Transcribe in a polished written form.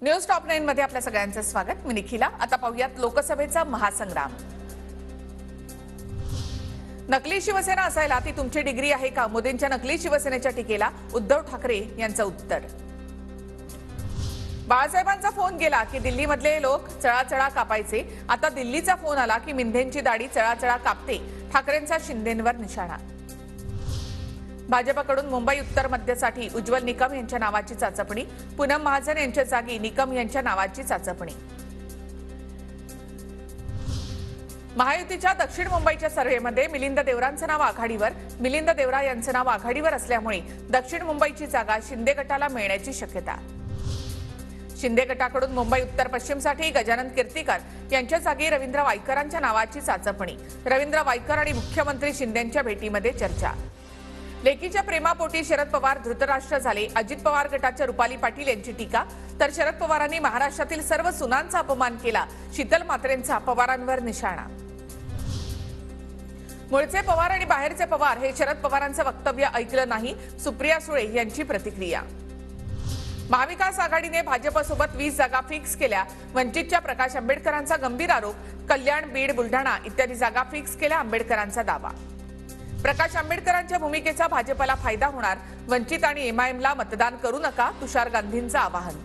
News top 9 मध्ये आपल्या सगळ्यांचं स्वागत। मी निखिला। आता पाहूयात लोकसभेचा महासंग्राम। नकली शिवसेना असायला ती तुमची डिग्री आहे का? मोदींच्या नकली शिवसेनेच्या टीकेला उद्धव ठाकरे यांचं उत्तर। बाळासाहेबांचा फोन गेला की दिल्लीमधले लोक चळाचळा कापायचे। आता दिल्लीचा फोन आला की मिंधेंची दाढी चळाचळा कापते। ठाकरेंचा शिंदेंवर निशाणा। भाजपकडून मुंबई उत्तर मध्यसाठी उज्ज्वल निकम यांच्या नावाची चाचपणी। पूनम महाजन यांच्या जागी निकम यांच्या नावाची चाचपणी। महायुतीच्या दक्षिण मुंबईच्या सर्व्हेमध्ये मिलिंद देवरांचं नाव आघाडीवर। मिलिंद देवरा यांचं नाव आघाडीवर असल्यामुळे दक्षिण मुंबईची जागा शिंदे गटाला मिळण्याची शक्यता। शिंदे गटाकडून मुंबई उत्तर पश्चिमसाठी गजानन कीर्तीकर यांच्या जागी रवींद्र वायकरांच्या नावाची चाचपणी। रवींद्र वायकर आणि मुख्यमंत्री शिंदेंच्या भेटीमध्ये चर्चा। लेकीच्या प्रेमापोटी शरद पवार धृतराष्ट्र झाले। अजित पवार गटाच्या रुपाली पाटील यांची टीका। तर शरद पवारांनी महाराष्ट्रातील सर्व सुनांचा अपमान केला। शीतल मात्रेंचा पवारांवर निशाणा। मूळचे पवार आणि बाहेरचे पवार हे शरद पवारांचं वक्तव्य ऐकलं नाही। सुप्रिया सुळे यांची प्रतिक्रिया। महाविकास आघाडीने भाजपसोबत 20 जागा फिक्स केल्या। वंचितच्या प्रकाश आंबेडकरांचा गंभीर आरोप। कल्याण, बीड, बुलढाणा इत्यादी जागा फिक्स केल्या आंबेडकरांचा दावा। प्रकाश आंबेडकरांच्या भूमिकेचा भाजपला फायदा होणार। वंचित आणि एमआयएमला मतदान करू नका, तुषार गांधींचं आवाहन।